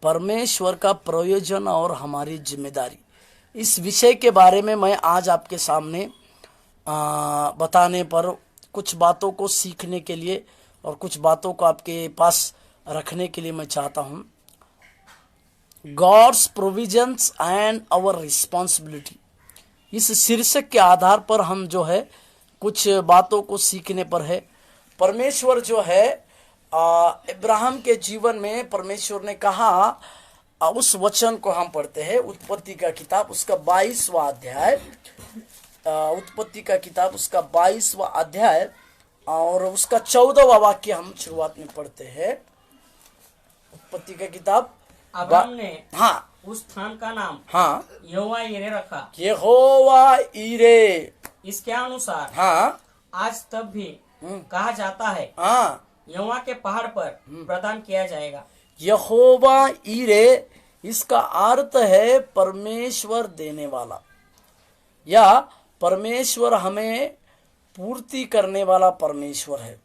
परमेश्वर का प्रयोजन और हमारी जिम्मेदारी, इस विषय के बारे में मैं आज आपके सामने बताने पर कुछ बातों को सीखने के लिए और कुछ बातों को आपके पास रखने के लिए मैं चाहता हूँ। Gods provisions and our responsibility, इस शीर्षक के आधार पर हम जो है कुछ बातों को सीखने पर है। परमेश्वर जो है इब्राहिम के जीवन में परमेश्वर ने कहा, उस वचन को हम पढ़ते हैं उत्पत्ति का किताब उसका 22वां अध्याय, उत्पत्ति का किताब उसका 22वां अध्याय और उसका 14वां वाक्य हम शुरुआत में पढ़ते हैं। उत्पत्ति का किताब अब्राहम ने हाँ उस स्थान का नाम हाँ यहोवा यीरे रखा। यहोवा यीरे, इसके अनुसार हाँ आज तब भी कहा जाता है हाँ यहोवा के पहाड़ पर प्रदान किया जाएगा। यहोवा यीरे, इसका अर्थ है परमेश्वर देने वाला या परमेश्वर हमें पूर्ति करने वाला परमेश्वर है।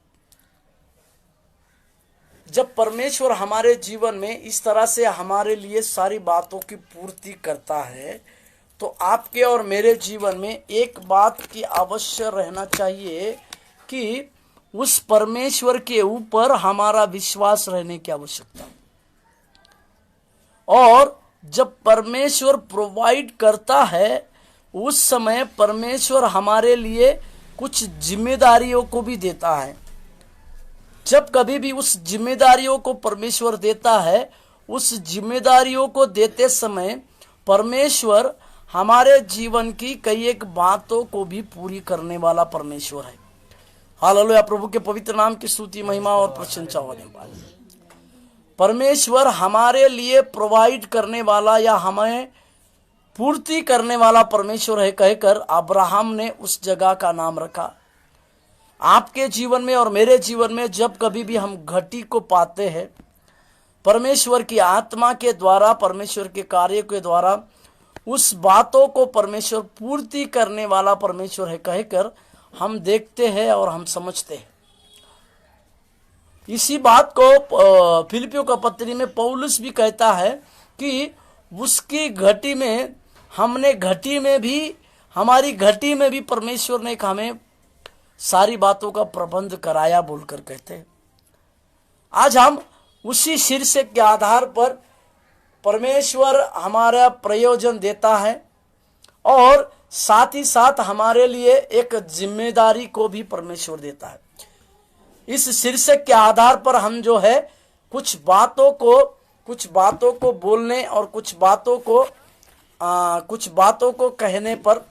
जब परमेश्वर हमारे जीवन में इस तरह से हमारे लिए सारी बातों की पूर्ति करता है तो आपके और मेरे जीवन में एक बात की अवश्य रहना चाहिए कि उस परमेश्वर के ऊपर हमारा विश्वास रहने की आवश्यकता। और जब परमेश्वर प्रोवाइड करता है उस समय परमेश्वर हमारे लिए कुछ जिम्मेदारियों को भी देता है। जब कभी भी उस जिम्मेदारियों को परमेश्वर देता है, उस जिम्मेदारियों को देते समय परमेश्वर हमारे जीवन की कई एक बातों को भी पूरी करने वाला परमेश्वर है। हालेलुया, प्रभु के पवित्र नाम की स्तुति महिमा और प्रशंसा होने वाली। परमेश्वर हमारे लिए प्रोवाइड करने वाला या हमें पूर्ति करने वाला परमेश्वर है कहकर अब्राहम ने उस जगह का नाम रखा। आपके जीवन में और मेरे जीवन में जब कभी भी हम घटी को पाते हैं, परमेश्वर की आत्मा के द्वारा, परमेश्वर के कार्य के द्वारा उस बातों को परमेश्वर पूर्ति करने वाला परमेश्वर है कहकर हम देखते हैं और हम समझते हैं। इसी बात को फिलिपियों का पत्री में पौलुस भी कहता है कि उसकी घटी में हमने घटी में भी, हमारी घटी में भी परमेश्वर ने हमें सारी बातों का प्रबंध कराया बोलकर कहते हैं। आज हम उसी शीर्षक के आधार पर परमेश्वर हमारा प्रयोजन देता है और साथ ही साथ हमारे लिए एक जिम्मेदारी को भी परमेश्वर देता है। इस शीर्षक के आधार पर हम जो है कुछ बातों को बोलने और कुछ बातों को कहने पर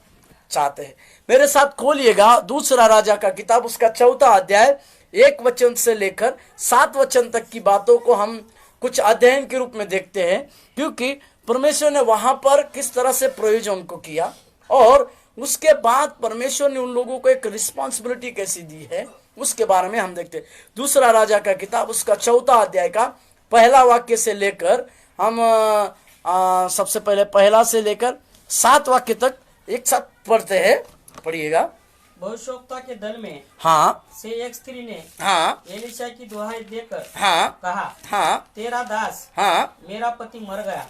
चाहते हैं। मेरे साथ खोलिएगा दूसरा राजा का किताब उसका 4वां अध्याय 1 वचन से लेकर 7 वचन तक की बातों को हम कुछ अध्ययन के रूप में देखते हैं, क्योंकि परमेश्वर ने वहां पर किस तरह से प्रयोजन को किया और उसके बाद परमेश्वर ने उन लोगों को एक रिस्पॉन्सिबिलिटी कैसी दी है उसके बारे में हम देखते हैं। दूसरा राजा का किताब उसका 4वां अध्याय का पहला वाक्य से लेकर हम सबसे पहले पहला से लेकर 7 वाक्य तक एक साथ पढ़ते हैं। पढ़िएगा। भविष्यवक्ता के दल में से एक स्त्री ने एलीशा की दुहाई देकर कहा, तेरा दास मेरा पति मर गया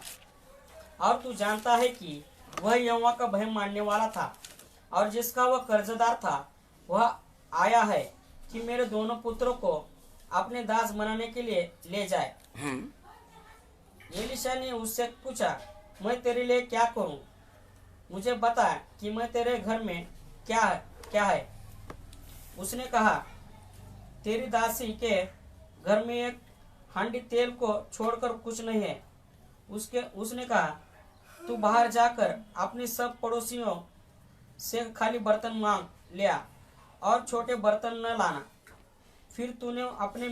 और तू जानता है कि वह यहोवा का भय मानने वाला था और जिसका वह कर्जदार था वह आया है कि मेरे दोनों पुत्रों को अपने दास बनाने के लिए ले जाए। एलीशा ने उससे पूछा, मैं तेरे लिए क्या करूं? मुझे बता कि मैं तेरे घर में क्या है। उसने कहा, तेरी दासी के घर में एक हांडी तेल को छोड़कर कुछ नहीं है। उसने कहा, तू बाहर जाकर अपने सब पड़ोसियों से खाली बर्तन मांग लिया और छोटे बर्तन न लाना। फिर तूने अपने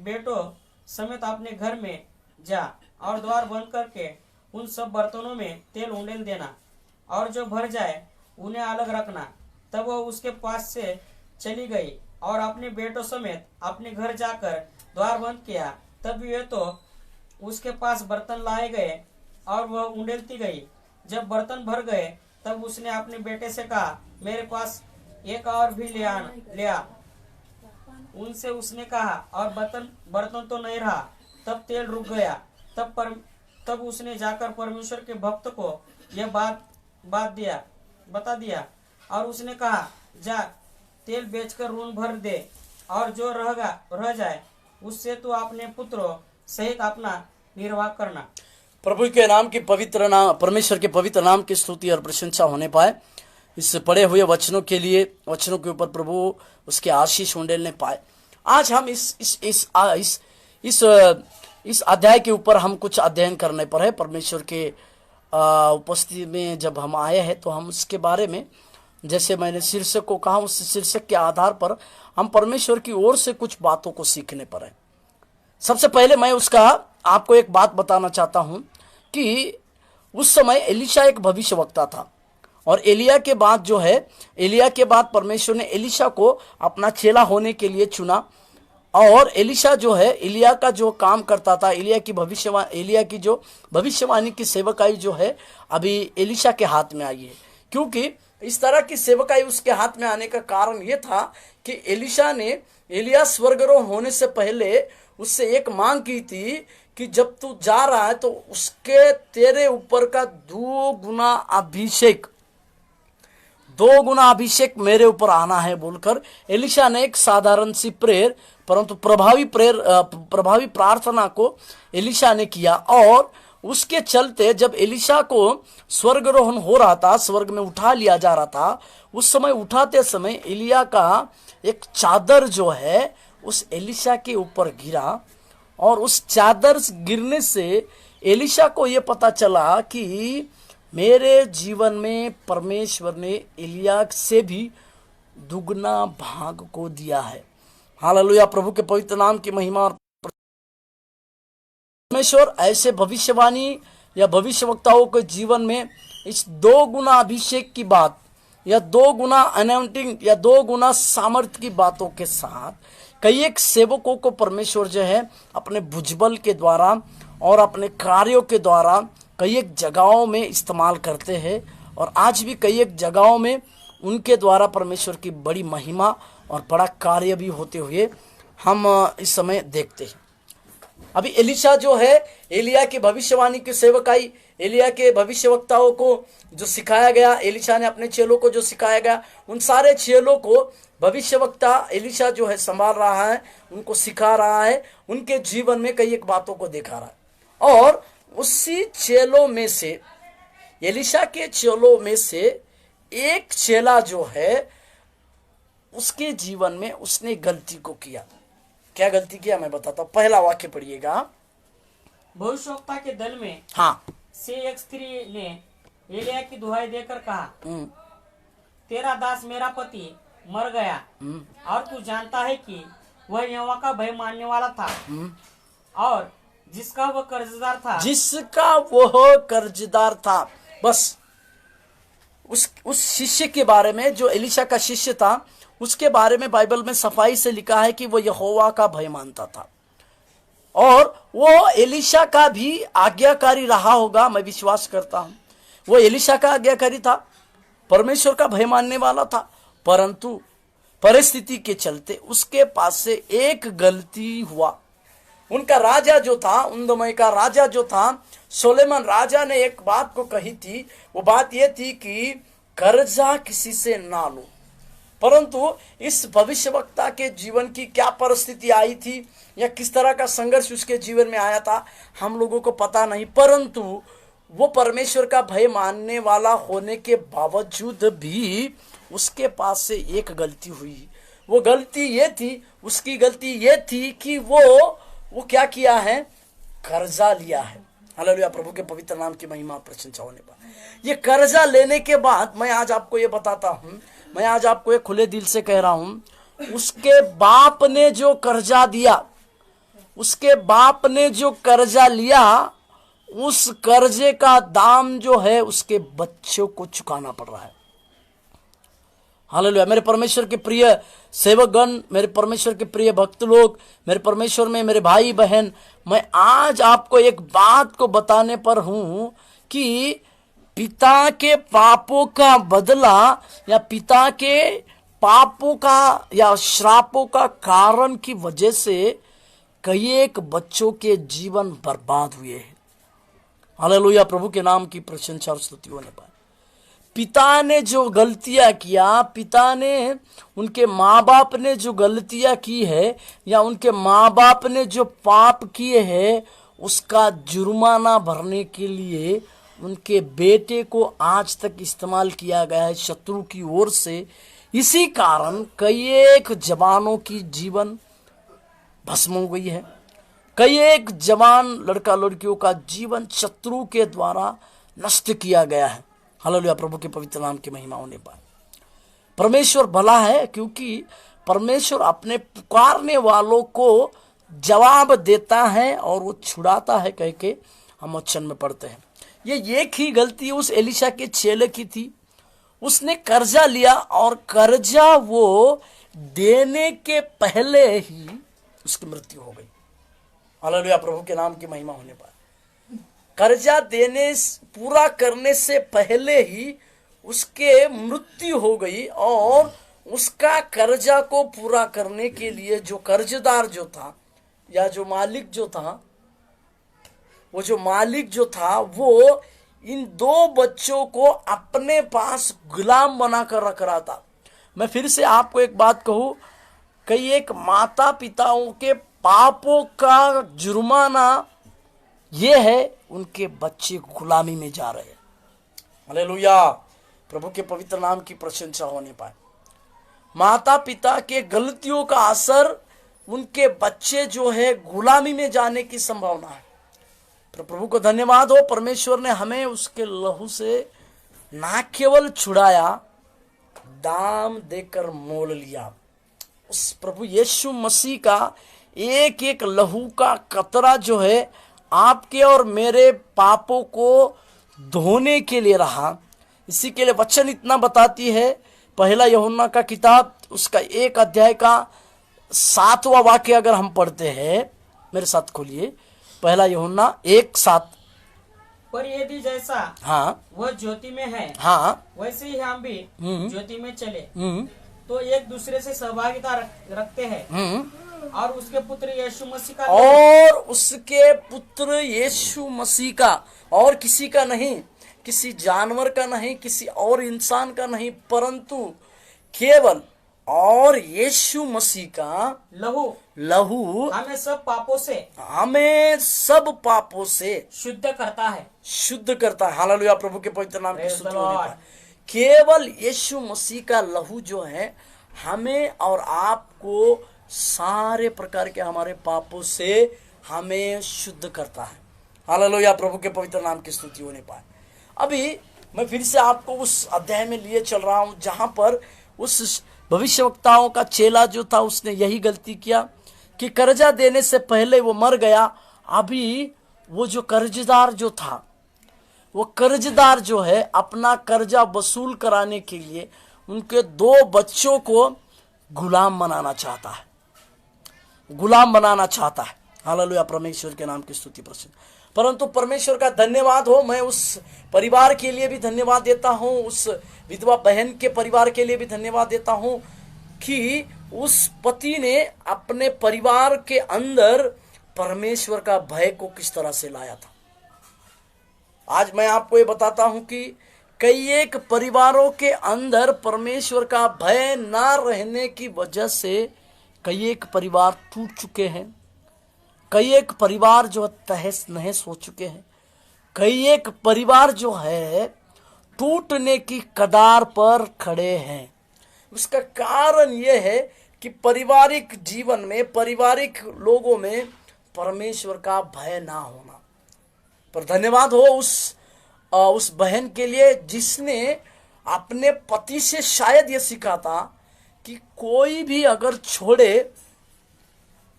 बेटों समेत अपने घर में जा और द्वार बंद करके उन सब बर्तनों में तेल उंडेल देना और जो भर जाए उन्हें अलग रखना। तब वह उसके पास से चली गई और अपने बेटों समेत अपने घर जाकर द्वार बंद किया। तब वे तो उसके पास बर्तन लाए गए और वह उंडेलती गई। जब बर्तन भर गए तब उसने अपने बेटे से कहा, मेरे पास एक और भी ले आ। उनसे उसने कहा, और बर्तन तो नहीं रहा। तब तेल रुक गया। तब तब उसने जाकर परमेश्वर के भक्त को यह बता दिया और उसने कहा, जा तेल बेचकर ऋण भर दे और जो रह जाए उससे तू अपने पुत्रों सहित अपना निर्वाह करना। प्रभु के नाम की परमेश्वर के पवित्र नाम की स्तुति और प्रशंसा होने पाए। इस पढ़े हुए वचनों के ऊपर प्रभु उसके आशीष उंडेलने पाए। आज हम इस अध्याय के ऊपर हम कुछ अध्ययन करने पर है। परमेश्वर के उपस्थिति में जब हम आए हैं तो हम उसके बारे में, जैसे मैंने शीर्षक को कहा, उस शीर्षक के आधार पर हम परमेश्वर की ओर से कुछ बातों को सीखने पर है। सबसे पहले मैं आपको एक बात बताना चाहता हूं कि उस समय एलीशा एक भविष्यवक्ता था और एलिया के बाद परमेश्वर ने एलीशा को अपना चेला होने के लिए चुना। और एलीशा एलिया का जो काम करता था, एलिया की जो भविष्यवाणी की सेवकाई अभी एलीशा के हाथ में आई है। क्योंकि इस तरह की सेवकाई उसके हाथ में आने का कारण यह था कि एलीशा ने एलिया स्वर्गारोहण होने से पहले उससे एक मांग की थी कि जब तू जा रहा है तो उसके तेरे ऊपर का 2 गुना अभिषेक मेरे ऊपर आना है बोलकर एलीशा ने एक साधारण सी प्रेयर, परंतु प्रभावी प्रार्थना को एलीशा ने किया। और उसके चलते जब एलीशा को स्वर्गारोहण हो रहा था, स्वर्ग में उठा लिया जा रहा था, उस समय उठाते समय एलिया का एक चादर उस एलीशा के ऊपर गिरा और उस चादर गिरने से एलीशा को यह पता चला कि मेरे जीवन में परमेश्वर ने एलिया से भी दुगना भाग को दिया है। हालेलुया, प्रभु के पवित्र नाम की महिमा। और परमेश्वर ऐसे भविष्यवाणी या भविष्यवक्ताओं के जीवन में इस 2 गुना अभिषेक की बात या 2 गुना अनॉइंटिंग या 2 गुना सामर्थ्य की बातों के साथ कई एक सेवकों को परमेश्वर अपने भुजबल के द्वारा और अपने कार्यों के द्वारा कई एक जगहों में इस्तेमाल करते हैं। और आज भी कई एक जगहों में उनके द्वारा परमेश्वर की बड़ी महिमा और बड़ा कार्य भी होते हुए हम इस समय देखते हैं। अभी एलीशा एलिया की भविष्यवाणी की सेवकाई, एलिया के भविष्यवक्ताओं को जो सिखाया गया, एलीशा ने अपने चेलों को जो सिखाया गया, उन सारे चेलों को भविष्यवक्ता एलीशा संभाल रहा है, उनको सिखा रहा है, उनके जीवन में कई एक बातों को दिखा रहा है। और उसी चेलों में से, एलीशा के चेलों में से एक चेला उसके जीवन में उसने गलती को किया। क्या गलती किया मैं बताता हूं। पहला वाक्य पढ़िएगा। भविष्यवक्ता के दल में से एक स्त्री ने एलिया की दुहाई देकर कहा, तेरा दास मेरा पति मर गया और तू जानता है कि वह यहोवा का भय मानने वाला था और जिसका वह कर्जदार था। बस उस शिष्य के बारे में, जो एलीशा का शिष्य था, उसके बारे में बाइबल में सफाई से लिखा है कि वो यहोवा का भय मानता था और वो एलीशा का भी आज्ञाकारी रहा होगा। मैं विश्वास करता हूं वो एलीशा का आज्ञाकारी था, परमेश्वर का भय मानने वाला था। परंतु परिस्थिति के चलते उसके पास से एक गलती हुआ। उनका राजा उन्दमय का राजा सोलेमन राजा ने एक बात को कही थी। वो बात ये थी कि कर्जा किसी से ना लो। परंतु इस भविष्यवक्ता के जीवन की क्या परिस्थिति आई थी या किस तरह का संघर्ष उसके जीवन में आया था, हम लोगों को पता नहीं। परंतु वो परमेश्वर का भय मानने वाला होने के बावजूद भी उसके पास से एक गलती हुई। वो गलती ये थी, उसकी गलती ये थी कि वो क्या किया है, कर्जा लिया है। हालेलुया, प्रभु के पवित्र नाम की महिमा प्रशंसा होने पर ये कर्जा लेने के बाद मैं आज आपको ये बताता हूं, मैं आज आपको एक खुले दिल से कह रहा हूं, उसके बाप ने जो कर्जा दिया, उसके बाप ने जो कर्जा लिया, उस कर्जे का दाम उसके बच्चों को चुकाना पड़ रहा है। हालेलुया, मेरे परमेश्वर के प्रिय सेवकगण, मेरे परमेश्वर के प्रिय भक्त लोग, मेरे परमेश्वर में मेरे भाई बहन, मैं आज आपको एक बात को बताने पर हूं कि पिता के पापों का बदला या पिता के पापों का या श्रापों का कारण की वजह से कई एक बच्चों के जीवन बर्बाद हुए हैं। हालेलुया, प्रभु के नाम की प्रशंसा और स्तुति होने पाए। पिता ने जो गलतियां किया, पिता ने, उनके माँ बाप ने जो गलतियां की है, या उनके माँ बाप ने जो पाप किए हैं, उसका जुर्माना भरने के लिए उनके बेटे को आज तक इस्तेमाल किया गया है शत्रु की ओर से। इसी कारण कई एक जवानों की जीवन भस्म हो गई है। कई एक जवान लड़का लड़कियों का जीवन शत्रु के द्वारा नष्ट किया गया है। हालेलुया, प्रभु के पवित्र नाम की महिमा होने पाए। परमेश्वर भला है, क्योंकि परमेश्वर अपने पुकारने वालों को जवाब देता है और वो छुड़ाता है, कह के हम वचन में पढ़ते हैं। ये एक ही गलती उस एलिशा के चेले की थी। उसने कर्जा लिया और कर्जा वो देने के पहले ही उसकी मृत्यु हो गई। हालेलुया, प्रभु के नाम की महिमा होने पाए। कर्जा देने पूरा करने से पहले ही उसके मृत्यु हो गई, और उसका कर्जा को पूरा करने के लिए जो कर्जदार जो था, या जो मालिक जो था, वो इन दो बच्चों को अपने पास गुलाम बनाकर रख रहा था। मैं फिर से आपको एक बात कहूं, कई एक माता पिताओं के पापों का जुर्माना ये है, उनके बच्चे गुलामी में जा रहे हैं। हालेलुया, प्रभु के पवित्र नाम की प्रशंसा होने पाए। माता पिता के गलतियों का असर उनके बच्चे जो है गुलामी में जाने की संभावना है। तो प्रभु को धन्यवाद हो, परमेश्वर ने हमें उसके लहू से ना केवल छुड़ाया, दाम देकर मोल लिया। उस प्रभु यीशु मसीह का एक एक लहू का कतरा जो है आपके और मेरे पापों को धोने के लिए रहा। इसी के लिए वचन इतना बताती है, पहला यूहन्ना का किताब उसका 1 अध्याय का 7वां वाक्य अगर हम पढ़ते हैं, मेरे साथ खोलिए, पहला यूहन्ना 1:7। पर यदि जैसा हाँ वह ज्योति में है, हाँ, वैसे ही हम भी ज्योति में चले हम्म, तो एक दूसरे से सहभागिता रखते हैं, और उसके पुत्र यीशु मसीह का और किसी का नहीं, किसी जानवर का नहीं, किसी और इंसान का नहीं, परंतु केवल और यीशु मसीह का लहू हमें सब पापों से शुद्ध करता है। हालेलुया, प्रभु के पवित्र नाम की स्तुति होने पाए। केवल यीशु मसीह का लहू जो है हमें और आपको सारे प्रकार के हमारे पापों से हमें शुद्ध करता है। हालेलुया, प्रभु के पवित्र नाम की स्तुति होने पाए। अभी मैं फिर से आपको उस अध्याय में लिए चल रहा हूं जहां पर उस भविष्यवक्ताओं का चेला जो था उसने यही गलती किया कि कर्जा देने से पहले वो मर गया। अभी वो जो कर्जदार जो था, वो कर्जदार जो है अपना कर्जा वसूल कराने के लिए उनके 2 बच्चों को गुलाम बनाना चाहता है, हालेलुया, परमेश्वर के नाम की स्तुति प्रसन्न। परंतु परमेश्वर का धन्यवाद हो, मैं उस परिवार के लिए भी धन्यवाद देता हूं, उस विधवा बहन के परिवार के लिए भी धन्यवाद देता हूं कि उस पति ने अपने परिवार के अंदर परमेश्वर का भय को किस तरह से लाया था। आज मैं आपको ये बताता हूं कि कई एक परिवारों के अंदर परमेश्वर का भय ना रहने की वजह से कई एक परिवार टूट चुके हैं, कई एक परिवार जो तहस नहस हो चुके हैं, कई एक परिवार जो है टूटने की कगार पर खड़े हैं। उसका कारण यह है कि पारिवारिक जीवन में, पारिवारिक लोगों में परमेश्वर का भय ना होना। पर धन्यवाद हो उस बहन के लिए जिसने अपने पति से शायद यह सीखा था कि कोई भी अगर छोड़े,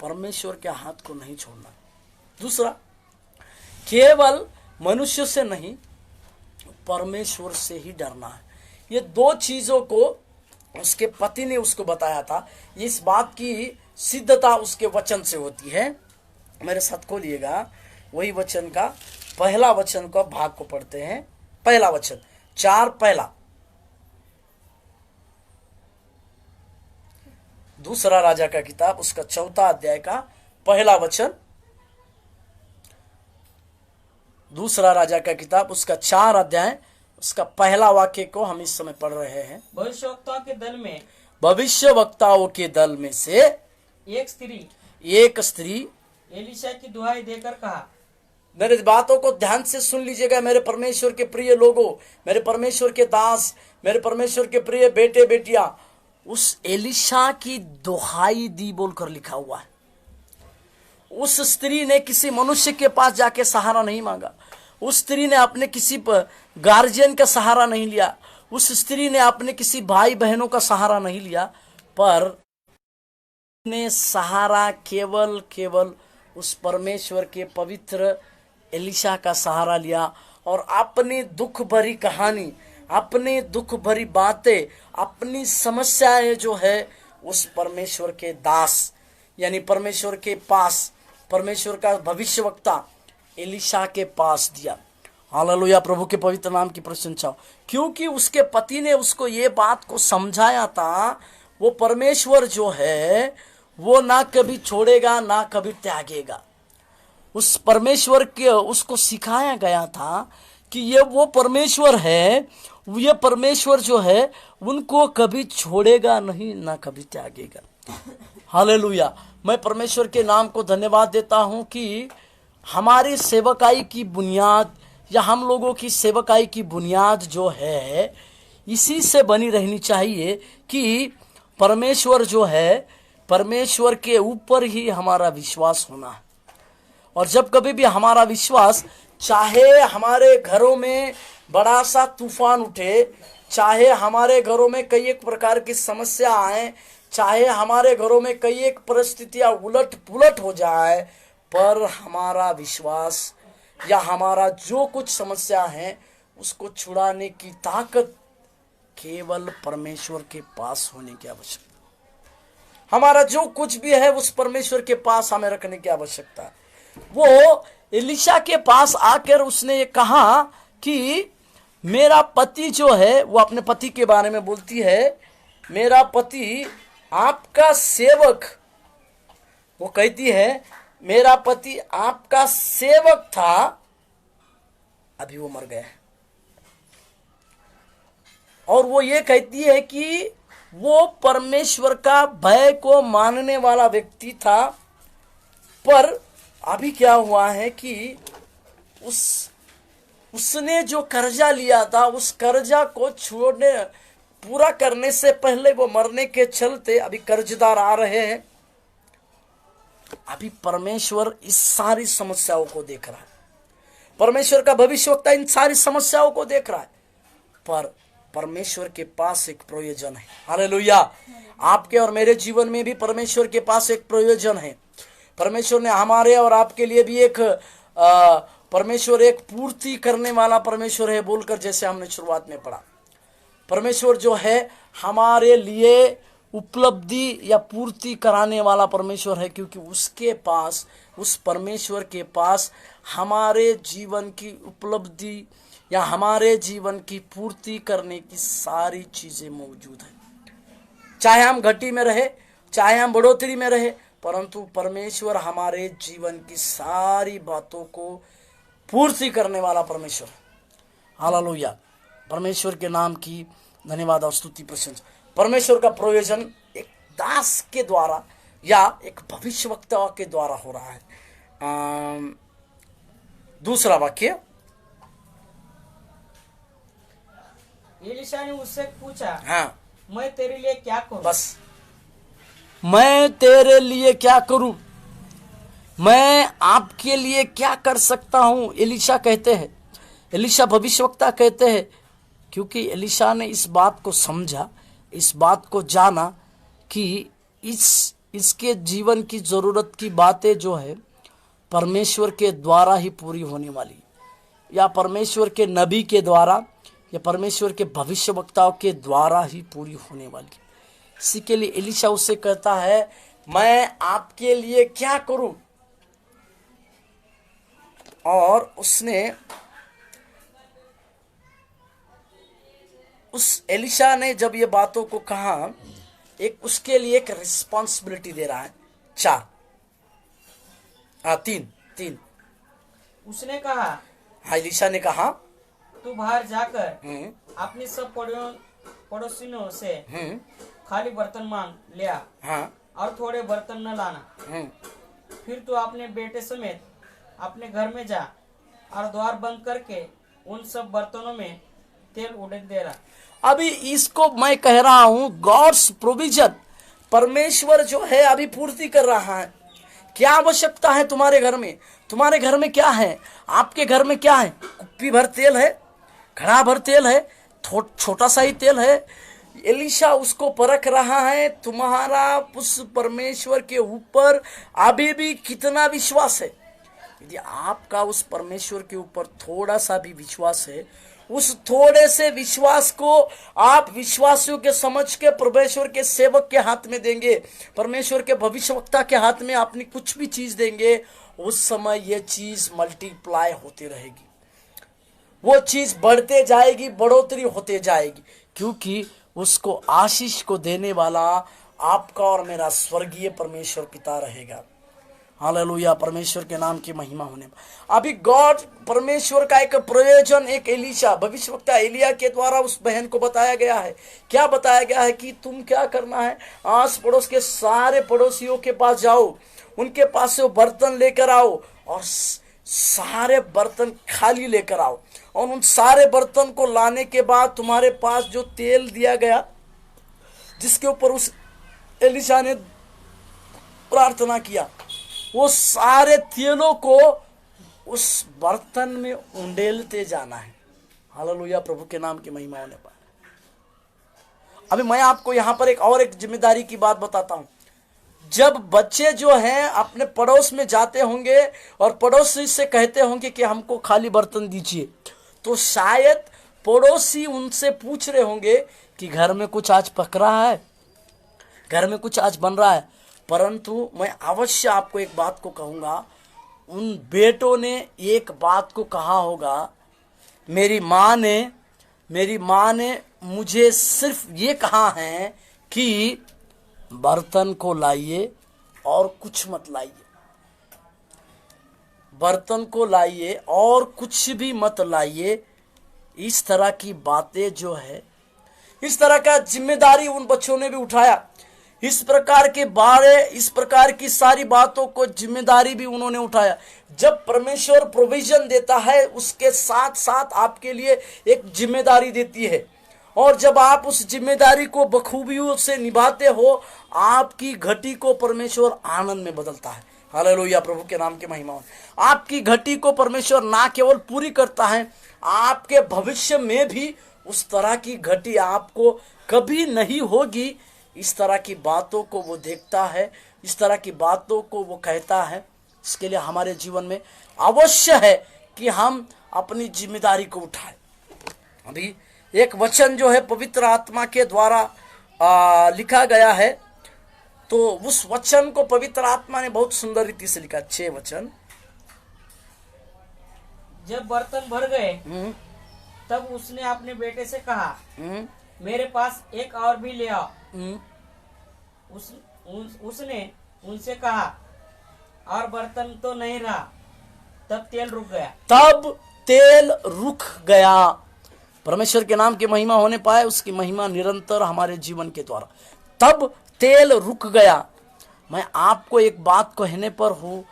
परमेश्वर के हाथ को नहीं छोड़ना। दूसरा, केवल मनुष्य से नहीं, परमेश्वर से ही डरना है। ये 2 चीजों को उसके पति ने उसको बताया था। इस बात की सिद्धता उसके वचन से होती है। मेरे साथ खोलिएगा, वही वचन का पहला वचन का भाग को पढ़ते हैं। पहला वचन 4 पहला, दूसरा राजा का किताब उसका 4 अध्याय का पहला वचन। दूसरा राजा का किताब उसका 4 अध्याय उसका पहला वाक्य को हम इस समय पढ़ रहे हैं। भविष्यवक्ताओं के दल में भविष्य वक्ताओं के दल में से एक स्त्री एलीशा की दुहाई देकर कहा। मेरे बातों को ध्यान से सुन लीजिएगा मेरे परमेश्वर के प्रिय लोगों, मेरे परमेश्वर के दास, मेरे परमेश्वर के प्रिय बेटे बेटियां। उस एलीशा की दुहाई दी बोलकर लिखा हुआ है। उस स्त्री ने किसी मनुष्य के पास जाके सहारा नहीं मांगा। उस स्त्री ने अपने किसी गार्जियन का सहारा नहीं लिया। उस स्त्री ने अपने किसी भाई बहनों का सहारा नहीं लिया, पर ने सहारा केवल उस परमेश्वर के पवित्र एलीशा का सहारा लिया और अपनी दुख भरी कहानी, अपनी दुख भरी बातें, अपनी समस्याएं जो है उस परमेश्वर के दास यानी परमेश्वर के पास, परमेश्वर का भविष्यवक्ता एलीशा के पास दिया। हालेलुया, प्रभु के पवित्र नाम की प्रशंसा हो। क्योंकि उसके पति ने उसको ये बात को समझाया था, वो परमेश्वर जो है वो ना कभी छोड़ेगा ना कभी त्यागेगा। उस परमेश्वर के उसको सिखाया गया था कि ये वो परमेश्वर है, ये परमेश्वर जो है उनको कभी छोड़ेगा नहीं ना कभी त्यागेगा। हालेलुया, मैं परमेश्वर के नाम को धन्यवाद देता हूं कि हमारी सेवकाई की बुनियाद या हम लोगों की सेवकाई की बुनियाद जो है इसी से बनी रहनी चाहिए कि परमेश्वर जो है, परमेश्वर के ऊपर ही हमारा विश्वास होना है। और जब कभी भी हमारा विश्वास, चाहे हमारे घरों में बड़ा सा तूफान उठे, चाहे हमारे घरों में कई एक प्रकार की समस्या आए, चाहे हमारे घरों में कई एक परिस्थितियां उलट पुलट हो जाए, पर हमारा विश्वास या हमारा जो कुछ समस्या है उसको छुड़ाने की ताकत केवल परमेश्वर के पास होने की आवश्यकता। हमारा जो कुछ भी है उस परमेश्वर के पास हमें रखने की आवश्यकता है। वो एलीशा के पास आकर उसने ये कहा कि मेरा पति जो है, वो अपने पति के बारे में बोलती है, मेरा पति आपका सेवक, वो कहती है मेरा पति आपका सेवक था, अभी वो मर गया है। और वो ये कहती है कि वो परमेश्वर का भय को मानने वाला व्यक्ति था, पर अभी क्या हुआ है कि उसने जो कर्जा लिया था उस कर्जा को छोड़ने पूरा करने से पहले वो मरने के चलते अभी कर्जदार आ रहे हैं। अभी परमेश्वर इस सारी समस्याओं को देख रहा है, परमेश्वर का भविष्यवक्ता इन सारी समस्याओं को देख रहा है, पर परमेश्वर के पास एक प्रयोजन है। हालेलुया, आपके और मेरे जीवन में भी परमेश्वर के पास एक प्रयोजन है। परमेश्वर ने हमारे और आपके लिए भी एक परमेश्वर एक पूर्ति करने वाला परमेश्वर है बोलकर, जैसे हमने शुरुआत में पढ़ा, परमेश्वर जो है हमारे लिए उपलब्धि या पूर्ति कराने वाला परमेश्वर है, क्योंकि उसके पास, उस परमेश्वर के पास हमारे जीवन की उपलब्धि या हमारे जीवन की पूर्ति करने की सारी चीजें मौजूद है। चाहे हम घटी में रहे, चाहे हम बढ़ोतरी में रहे, परंतु परमेश्वर हमारे जीवन की सारी बातों को पूर्ति करने वाला परमेश्वर। हालेलुया, परमेश्वर के नाम की धन्यवाद और स्तुति प्रशंसा। परमेश्वर का प्रयोजन एक दास के द्वारा या एक भविष्यवक्ता के द्वारा हो रहा है। दूसरा वाक्य, एलीशा ने उससे पूछा, हाँ, मैं तेरे लिए क्या करूं? बस मैं तेरे लिए क्या करूं, मैं आपके लिए क्या कर सकता हूं, एलीशा कहते हैं, एलीशा भविष्यवक्ता कहते हैं, क्योंकि एलीशा ने इस बात को समझा, इस बात को जाना कि इसके जीवन की जरूरत की बातें जो है परमेश्वर के द्वारा ही पूरी होने वाली, या परमेश्वर के नबी के द्वारा या परमेश्वर के भविष्यवक्ताओं के द्वारा ही पूरी होने वाली। इसी के लिए एलीशा उससे कहता है, मैं आपके लिए क्या करूं। और उसने, उस एलीशा ने जब ये बातों को कहा, एक उसके लिए एक रिस्पॉन्सिबिलिटी दे रहा है। तीन। उसने कहा, हाँ, एलीशा ने कहा, तू बाहर जाकर हम्म, अपनी सब पड़ोसियों से हम्म, खाली बर्तन मांग ले आ हाँ, और थोड़े बर्तन न लाना। हम्म, फिर तू अपने बेटे समेत अपने घर में जा और द्वार बंद करके उन सब बर्तनों में तेल उड़न दे रहा। अभी इसको मैं कह रहा हूं, गॉड्स प्रोविजन, परमेश्वर जो है अभी पूर्ति कर रहा है। क्या आवश्यकता है तुम्हारे घर में? तुम्हारे घर में क्या है? आपके घर में क्या है? कुप्पी भर तेल है, घड़ा भर तेल है, छोटा सा ही तेल है। एलीशा उसको परख रहा है, तुम्हारा उस परमेश्वर के ऊपर अभी भी कितना विश्वास है। यदि आपका उस परमेश्वर के ऊपर थोड़ा सा भी विश्वास है, उस थोड़े से विश्वास को आप विश्वासियों के समझ के परमेश्वर के सेवक के हाथ में देंगे, परमेश्वर के भविष्यवक्ता के हाथ में अपनी कुछ भी चीज देंगे, उस समय ये चीज मल्टीप्लाई होती रहेगी, वो चीज बढ़ते जाएगी, बढ़ोतरी होते जाएगी, क्योंकि उसको आशीष को देने वाला आपका और मेरा स्वर्गीय परमेश्वर पिता रहेगा। हालेलुया, परमेश्वर के नाम की महिमा होने। अभी गॉड परमेश्वर का एक प्रयोजन, एक एलीशा भविष्यवक्ता एलिया के द्वारा उस बहन को बताया गया है। क्या बताया गया है कि तुम क्या करना है, आस पड़ोस के सारे पड़ोसियों के पास जाओ, उनके पास से वो बर्तन लेकर आओ और सारे बर्तन खाली लेकर आओ, और उन सारे बर्तन को लाने के बाद तुम्हारे पास जो तेल दिया गया, जिसके ऊपर उस एलीशा ने प्रार्थना किया, वो सारे तेलों को उस बर्तन में उंडेलते जाना है। हालेलुया, प्रभु के नाम की महिमा होने पर। अभी मैं आपको यहां पर एक जिम्मेदारी की बात बताता हूं। जब बच्चे जो हैं अपने पड़ोस में जाते होंगे और पड़ोसी से कहते होंगे कि हमको खाली बर्तन दीजिए, तो शायद पड़ोसी उनसे पूछ रहे होंगे कि घर में कुछ आज पक रहा है, घर में कुछ आज बन रहा है। परंतु मैं अवश्य आपको एक बात को कहूंगा, उन बेटों ने एक बात को कहा होगा, मेरी माँ ने मुझे सिर्फ ये कहा है कि बर्तन को लाइए और कुछ मत लाइए, बर्तन को लाइए और कुछ भी मत लाइए। इस तरह की बातें जो है, इस तरह का जिम्मेदारी उन बच्चों ने भी उठाया। इस प्रकार की सारी बातों को जिम्मेदारी भी उन्होंने उठाया। जब परमेश्वर प्रोविजन देता है, उसके साथ साथ आपके लिए एक जिम्मेदारी देती है, और जब आप उस जिम्मेदारी को बखूबियों से निभाते हो, आपकी घटी को परमेश्वर आनंद में बदलता है। हालेलुया, प्रभु के नाम की महिमा हो। आपकी घटी को परमेश्वर ना केवल पूरी करता है, आपके भविष्य में भी उस तरह की घटी आपको कभी नहीं होगी। इस तरह की बातों को वो देखता है, इस तरह की बातों को वो कहता है। इसके लिए हमारे जीवन में अवश्य है कि हम अपनी जिम्मेदारी को उठाएं। अभी एक वचन जो है पवित्र आत्मा के द्वारा लिखा गया है, तो उस वचन को पवित्र आत्मा ने बहुत सुंदर रीति से लिखा। 6 वचन। जब बर्तन भर गए तब उसने अपने बेटे से कहा, मेरे पास एक और भी ले आओ। उसने उनसे कहा, और बर्तन तो नहीं रहा। तब तेल रुक गया। परमेश्वर के नाम की महिमा होने पाए, उसकी महिमा निरंतर हमारे जीवन के द्वारा। तब तेल रुक गया। मैं आपको एक बात कहने पर हूं,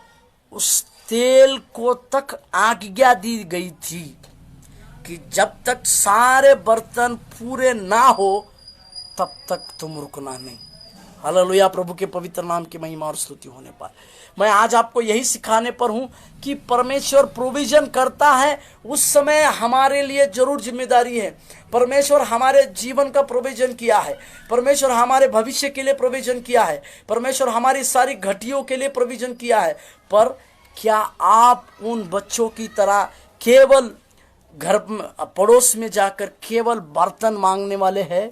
उस तेल को तक आज्ञा दी गई थी कि जब तक सारे बर्तन पूरे ना हो तब तक तुम रुकना नहीं। हालेलुया, प्रभु के पवित्र नाम की महिमा और स्तुति होने पाए। मैं आज आपको यही सिखाने पर हूं कि परमेश्वर प्रोविजन करता है, उस समय हमारे लिए जरूर जिम्मेदारी है। परमेश्वर हमारे जीवन का प्रोविजन किया है, परमेश्वर हमारे भविष्य के लिए प्रोविजन किया है, परमेश्वर हमारी सारी घटियों के लिए प्रोविजन किया है। पर क्या आप उन बच्चों की तरह केवल घर पड़ोस में जाकर केवल बर्तन मांगने वाले हैं?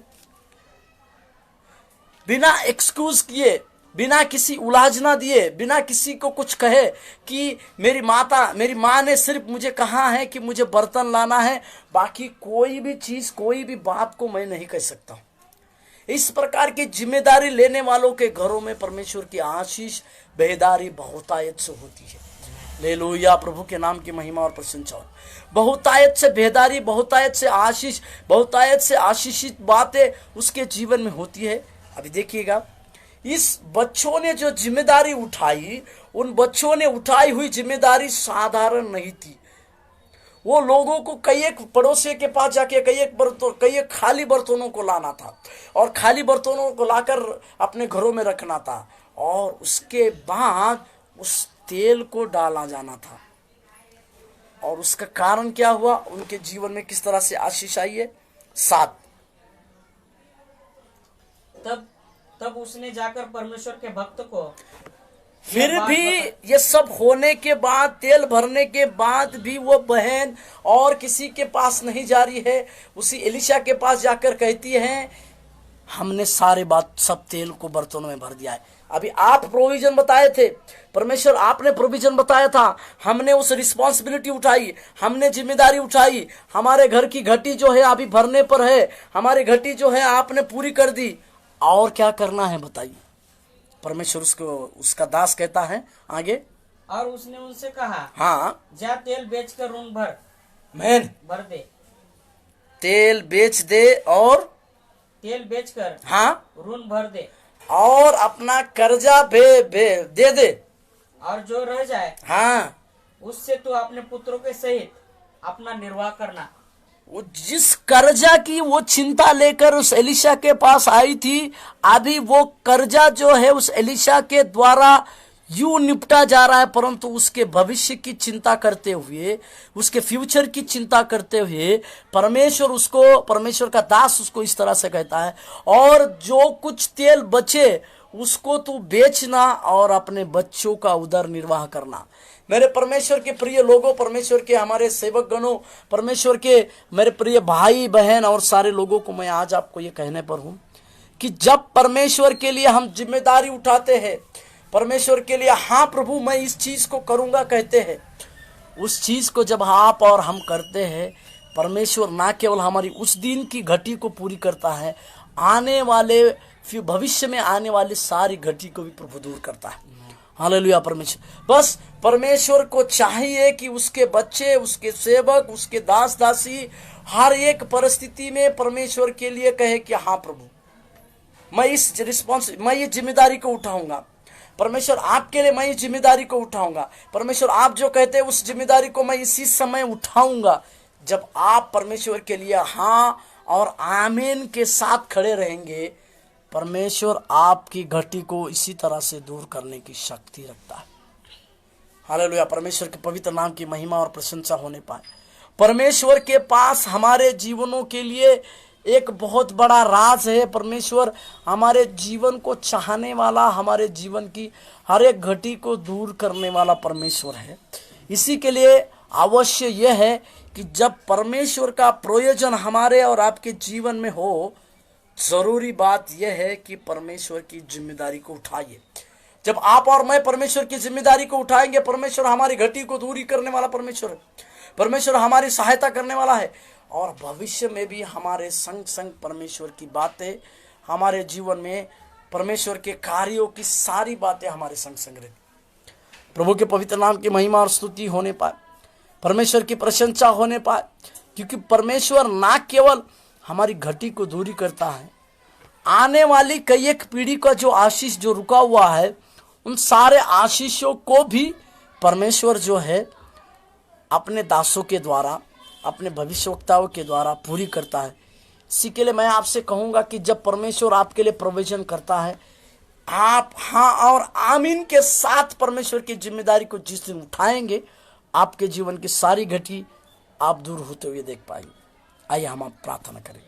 बिना एक्सक्यूज किए, बिना किसी उलाझना दिए, बिना किसी को कुछ कहे कि मेरी माँ ने सिर्फ मुझे कहा है कि मुझे बर्तन लाना है, बाकी कोई भी चीज, कोई भी बात को मैं नहीं कह सकता। इस प्रकार की जिम्मेदारी लेने वालों के घरों में परमेश्वर की आशीष बेदारी बहुतायत से होती है। हालेलुया, प्रभु के नाम की महिमा और प्रशंसा हो। बहुतायत से बेदारी, बहुतायत से आशीष, बहुतायत से आशीषित बातें उसके जीवन में होती है। अभी देखिएगा, इस बच्चों ने जो जिम्मेदारी उठाई, उन बच्चों ने उठाई हुई जिम्मेदारी साधारण नहीं थी। वो लोगों को कई एक पड़ोसी के पास जाके कई एक खाली बर्तनों को लाना था और खाली बर्तनों को लाकर अपने घरों में रखना था और उसके बाद उस तेल को डाला जाना था। और उसका कारण क्या हुआ, उनके जीवन में किस तरह से आशीष आई है। 7, तब उसने जाकर परमेश्वर के भक्त को फिर भी ये सब होने के बाद, तेल भरने के बाद भी वो बहन और किसी के पास नहीं जा रही है, उसी एलिशा के पास जाकर कहती है, हमने सारे बात सब तेल को बर्तनों में भर दिया है। अभी आप प्रोविजन बताए थे, परमेश्वर आपने प्रोविजन बताया था, हमने उस रिस्पॉन्सिबिलिटी उठाई, हमने जिम्मेदारी उठाई, हमारे घर की घटी जो है अभी भरने पर है, हमारी घटी जो है आपने पूरी कर दी, और क्या करना है बताइए। परमेश्वर उसका दास कहता है आगे, और उसने उनसे कहा, हाँ, जा तेल बेचकर ऋण भर दे। तेल बेच दे और तेल बेचकर हाँ ऋण भर दे और अपना कर्जा दे दे, और जो रह जाए हाँ उससे तू अपने पुत्रों के सहित अपना निर्वाह करना। वो जिस कर्जा की वो चिंता लेकर उस एलिशा के पास आई थी, अभी वो कर्जा जो है उस एलिशा के द्वारा यूं निपटा जा रहा है, परंतु उसके भविष्य की चिंता करते हुए, उसके फ्यूचर की चिंता करते हुए परमेश्वर का दास उसको इस तरह से कहता है, और जो कुछ तेल बचे उसको तू बेचना और अपने बच्चों का उदर निर्वाह करना। मेरे परमेश्वर के प्रिय लोगों, परमेश्वर के हमारे सेवक गणों, परमेश्वर के मेरे प्रिय भाई बहन और सारे लोगों को मैं आज आपको ये कहने पर हूं कि जब परमेश्वर के लिए हम जिम्मेदारी उठाते हैं, परमेश्वर के लिए हाँ प्रभु मैं इस चीज को करूंगा कहते हैं, उस चीज को जब आप और हम करते हैं, परमेश्वर ना केवल हमारी उस दिन की घटी को पूरी करता है, आने वाले भविष्य में आने वाली सारी घटी को भी प्रभु दूर करता है। हालेलुया परमेश्वर। बस परमेश्वर को चाहिए कि उसके बच्चे, उसके सेवक, उसके दास दासी हर एक परिस्थिति में परमेश्वर के लिए कहे कि हाँ प्रभु मैं ये जिम्मेदारी को उठाऊंगा। परमेश्वर आपके लिए मैं ये जिम्मेदारी को उठाऊंगा। परमेश्वर आप जो कहते हैं उस जिम्मेदारी को मैं इसी समय उठाऊंगा। जब आप परमेश्वर के लिए हाँ और आमीन के साथ खड़े रहेंगे, परमेश्वर आपकी घटी को इसी तरह से दूर करने की शक्ति रखता है। हालेलुया, परमेश्वर के पवित्र नाम की महिमा और प्रशंसा होने पाए। परमेश्वर के पास हमारे जीवनों के लिए एक बहुत बड़ा राज है। परमेश्वर हमारे जीवन को चाहने वाला, हमारे जीवन की हर एक घटी को दूर करने वाला परमेश्वर है। इसी के लिए अवश्य यह है कि जब परमेश्वर का प्रयोजन हमारे और आपके जीवन में हो, जरूरी बात यह है कि परमेश्वर की जिम्मेदारी को उठाइए। जब आप और मैं परमेश्वर की जिम्मेदारी को उठाएंगे, परमेश्वर हमारी घटी को दूरी करने वाला परमेश्वर है। परमेश्वर हमारी सहायता करने वाला है और भविष्य में भी हमारे संग संग परमेश्वर की बातें हमारे जीवन में, परमेश्वर के कार्यों की सारी बातें हमारे संग संग रहती। प्रभु के पवित्र नाम की महिमा और स्तुति होने पाए, परमेश्वर की प्रशंसा होने पाए, क्योंकि परमेश्वर ना केवल हमारी घटी को दूरी करता है, आने वाली कई एक पीढ़ी का जो आशीष जो रुका हुआ है, उन सारे आशीषों को भी परमेश्वर जो है अपने दासों के द्वारा, अपने भविष्यवक्ताओं के द्वारा पूरी करता है। इसी के लिए मैं आपसे कहूंगा कि जब परमेश्वर आपके लिए प्रोविजन करता है, आप हाँ और आमीन के साथ परमेश्वर की जिम्मेदारी को जिस दिन उठाएंगे, आपके जीवन की सारी घटी आप दूर होते हुए देख पाएंगे। आइए हम आप प्रार्थना करें,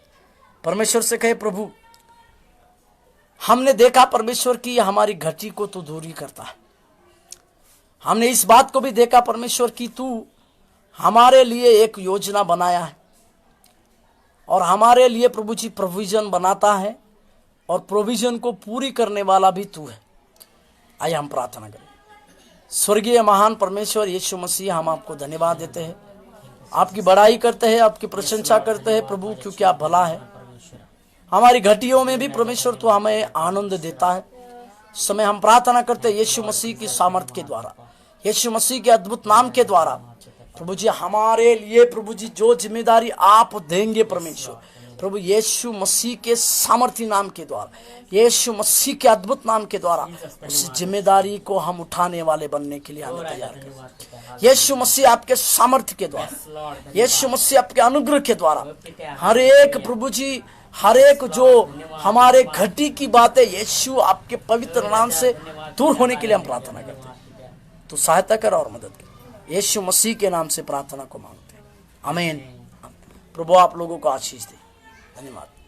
परमेश्वर से कहे, प्रभु हमने देखा परमेश्वर की हमारी घटी को तो दूर ही करता है। हमने इस बात को भी देखा परमेश्वर की तू हमारे लिए एक योजना बनाया है और हमारे लिए प्रभु जी प्रोविजन बनाता है और प्रोविजन को पूरी करने वाला भी तू है। आइए हम प्रार्थना करें। स्वर्गीय महान परमेश्वर यीशु मसीह, हम आपको धन्यवाद देते हैं, आपकी बड़ाई करते हैं, आपकी प्रशंसा करते हैं प्रभु, क्योंकि आप भला है। हमारी घटियों में भी परमेश्वर तो हमें आनंद देता है। समय हम प्रार्थना करते हैं यीशु मसीह की सामर्थ के द्वारा यीशु मसीह के अद्भुत नाम के द्वारा प्रभु जी हमारे लिए प्रभु जी जो जिम्मेदारी आप देंगे परमेश्वर, प्रभु यीशु मसीह के सामर्थी नाम के द्वारा, यीशु मसीह के अद्भुत नाम के द्वारा उस जिम्मेदारी को हम उठाने वाले बनने के लिए हमें तैयार करें। यीशु मसीह आपके सामर्थ्य के द्वारा, यीशु मसीह आपके अनुग्रह के द्वारा हर एक प्रभु जी, हर एक जो हमारे घटी की बातें यीशु आपके पवित्र नाम से दूर होने के लिए हम प्रार्थना करते हैं। तो सहायता कर और मदद कर, यीशु मसीह के नाम से प्रार्थना को मांगते हैं, आमीन। प्रभु आप लोगों को आशीष दे। धन्यवाद।